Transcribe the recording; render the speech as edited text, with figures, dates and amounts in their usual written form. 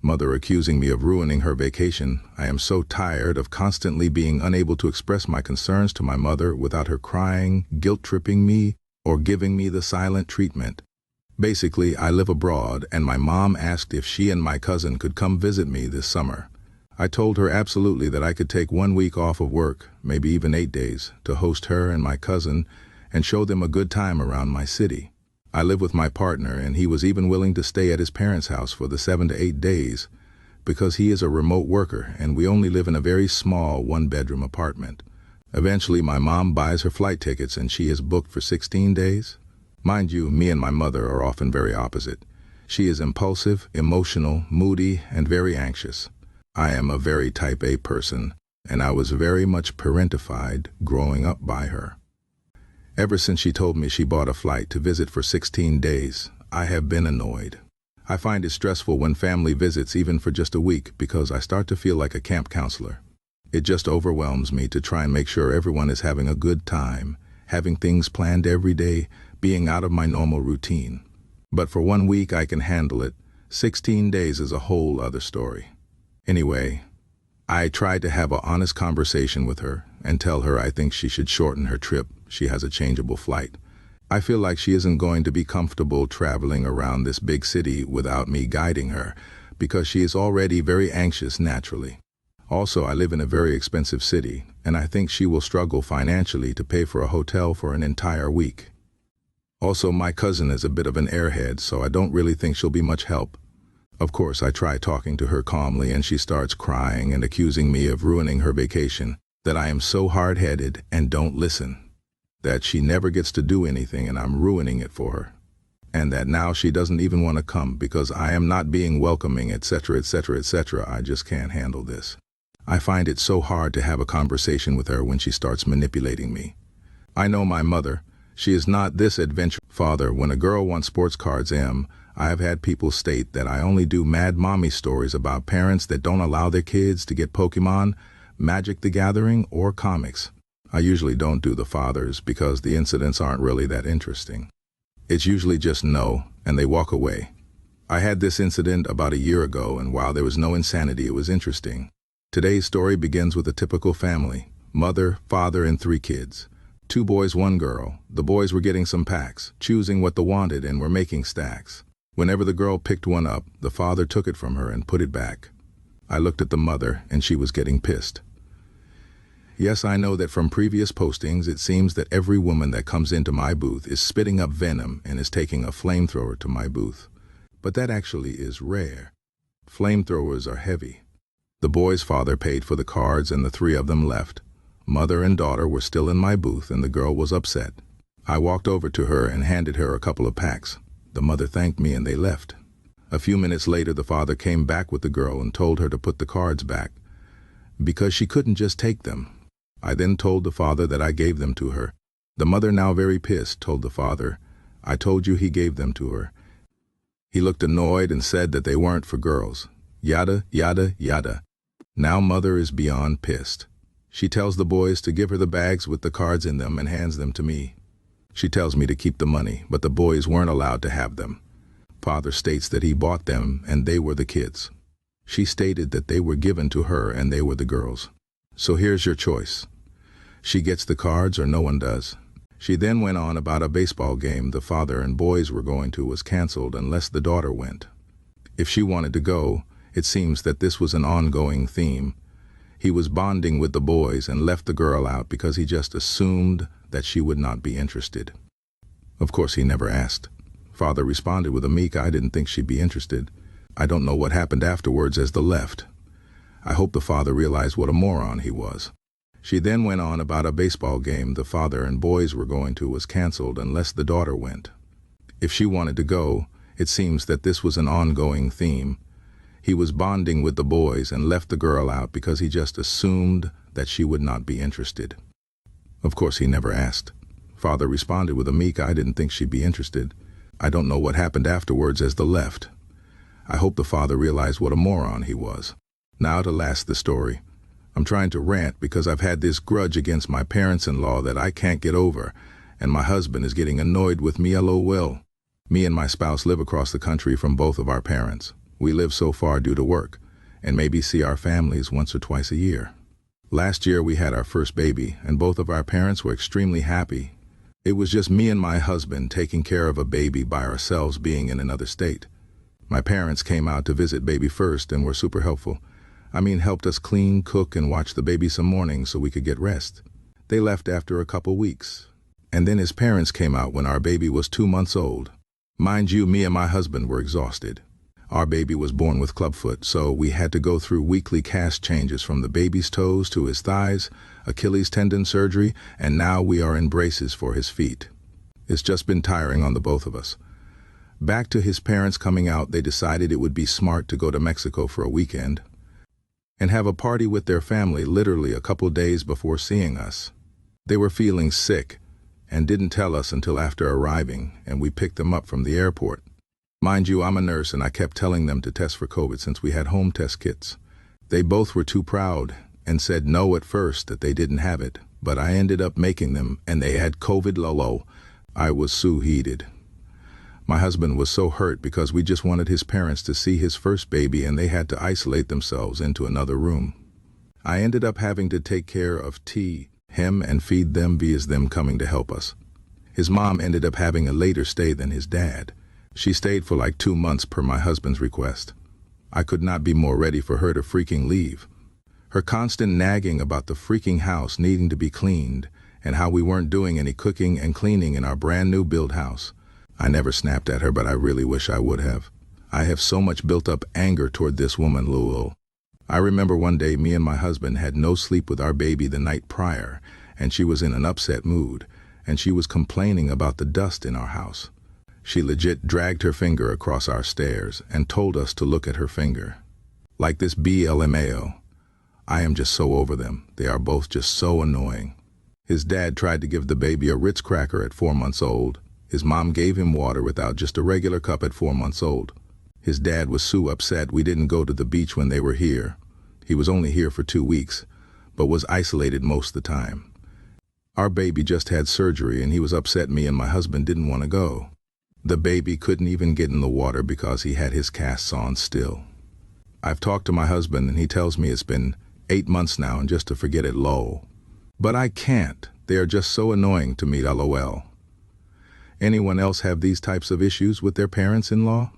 Mother accusing me of ruining her vacation. I am so tired of constantly being unable to express my concerns to my mother without her crying, guilt-tripping me, or giving me the silent treatment. Basically, I live abroad, and my mom asked if she and my cousin could come visit me this summer. I told her absolutely that I could take 1 week off of work, maybe even 8 days, to host her and my cousin and show them a good time around my city. I live with my partner, and he was even willing to stay at his parents' house for the 7 to 8 days because he is a remote worker and we only live in a very small 1-bedroom apartment. Eventually, my mom buys her flight tickets and she is booked for 16 days. Mind you, me and my mother are often very opposite. She is impulsive, emotional, moody, and very anxious. I am a very type A person, and I was very much parentified growing up by her. Ever since she told me she bought a flight to visit for 16 days, I have been annoyed. I find it stressful when family visits even for just a week because I start to feel like a camp counselor. It just overwhelms me to try and make sure everyone is having a good time, having things planned every day, being out of my normal routine. But for 1 week I can handle it. 16 days is a whole other story. Anyway, I tried to have an honest conversation with her and tell her I think she should shorten her trip. She has a changeable flight. I feel like she isn't going to be comfortable traveling around this big city without me guiding her because she is already very anxious naturally. Also, I live in a very expensive city, and I think she will struggle financially to pay for a hotel for an entire week. Also, my cousin is a bit of an airhead, so I don't really think she'll be much help. Of course, I try talking to her calmly and she starts crying and accusing me of ruining her vacation, that I am so hard-headed and don't listen, that she never gets to do anything and I'm ruining it for her, and that now she doesn't even want to come because I am not being welcoming, etc., etc., etc. I just can't handle this. I find it so hard to have a conversation with her when she starts manipulating me. I know my mother. She is not this adventure. Father, when a girl wants sports cards, I have had people state that I only do mad mommy stories about parents that don't allow their kids to get Pokemon, Magic the Gathering, or comics. I usually don't do the fathers because the incidents aren't really that interesting. It's usually just no, and they walk away. I had this incident about a year ago, and while there was no insanity, it was interesting. Today's story begins with a typical family: mother, father, and 3 kids. 2 boys, 1 girl. The boys were getting some packs, choosing what they wanted, and were making stacks. Whenever the girl picked one up, the father took it from her and put it back. I looked at the mother, and she was getting pissed. Yes, I know that from previous postings, it seems that every woman that comes into my booth is spitting up venom and is taking a flamethrower to my booth. But that actually is rare. Flamethrowers are heavy. The boy's father paid for the cards and the 3 of them left. Mother and daughter were still in my booth and the girl was upset. I walked over to her and handed her a couple of packs. The mother thanked me and they left. A few minutes later, the father came back with the girl and told her to put the cards back because she couldn't just take them. I then told the father that I gave them to her. The mother, now very pissed, told the father, "I told you he gave them to her." He looked annoyed and said that they weren't for girls. Yada, yada, yada. Now mother is beyond pissed. She tells the boys to give her the bags with the cards in them and hands them to me. She tells me to keep the money, but the boys weren't allowed to have them. Father states that he bought them and they were the kids. She stated that they were given to her and they were the girls. So here's your choice. She gets the cards or no one does. She then went on about a baseball game the father and boys were going to was canceled unless the daughter went. If she wanted to go, it seems that this was an ongoing theme. He was bonding with the boys and left the girl out because he just assumed that she would not be interested. Of course, he never asked. Father responded with a meek, "I didn't think she'd be interested." I don't know what happened afterwards as the left. I hope the father realized what a moron he was. She then went on about a baseball game the father and boys were going to was canceled unless the daughter went. If she wanted to go, it seems that this was an ongoing theme. He was bonding with the boys and left the girl out because he just assumed that she would not be interested. Of course, he never asked. Father responded with a meek, "I didn't think she'd be interested." I don't know what happened afterwards as the left. I hope the father realized what a moron he was. Now to last the story. I'm trying to rant because I've had this grudge against my parents-in-law that I can't get over, and my husband is getting annoyed with me. LOL. Me and my spouse live across the country from both of our parents. We live so far due to work, and maybe see our families once or twice a year. Last year we had our first baby, and both of our parents were extremely happy. It was just me and my husband taking care of a baby by ourselves, being in another state. My parents came out to visit baby first and were super helpful. Helped us clean, cook, and watch the baby some mornings so we could get rest. They left after a couple weeks. And then his parents came out when our baby was 2 months old. Mind you, me and my husband were exhausted. Our baby was born with clubfoot, so we had to go through weekly cast changes from the baby's toes to his thighs, Achilles tendon surgery, and now we are in braces for his feet. It's just been tiring on the both of us. Back to his parents coming out, they decided it would be smart to go to Mexico for a weekend and have a party with their family literally a couple days before seeing us. They were feeling sick and didn't tell us until after arriving, and we picked them up from the airport. Mind you, I'm a nurse and I kept telling them to test for COVID since we had home test kits. They both were too proud and said no at first, that they didn't have it, but I ended up making them and they had COVID. Lolo. I was so heated. My husband was so hurt because we just wanted his parents to see his first baby and they had to isolate themselves into another room. I ended up having to take care of him and feed them via them coming to help us. His mom ended up having a later stay than his dad. She stayed for like 2 months per my husband's request. I could not be more ready for her to freaking leave. Her constant nagging about the freaking house needing to be cleaned and how we weren't doing any cooking and cleaning in our brand new build house. I never snapped at her, but I really wish I would have. I have so much built up anger toward this woman, Lulu. I remember one day me and my husband had no sleep with our baby the night prior, and she was in an upset mood, and she was complaining about the dust in our house. She legit dragged her finger across our stairs and told us to look at her finger. Like this BLMAO. I am just so over them. They are both just so annoying. His dad tried to give the baby a Ritz cracker at 4 months old. His mom gave him water without just a regular cup at 4 months old. His dad was so upset we didn't go to the beach when they were here. He was only here for 2 weeks, but was isolated most of the time. Our baby just had surgery and he was upset me and my husband didn't want to go. The baby couldn't even get in the water because he had his casts on still. I've talked to my husband and he tells me it's been 8 months now and just to forget it, lol. But I can't. They are just so annoying to me, lol. Anyone else have these types of issues with their parents-in-law?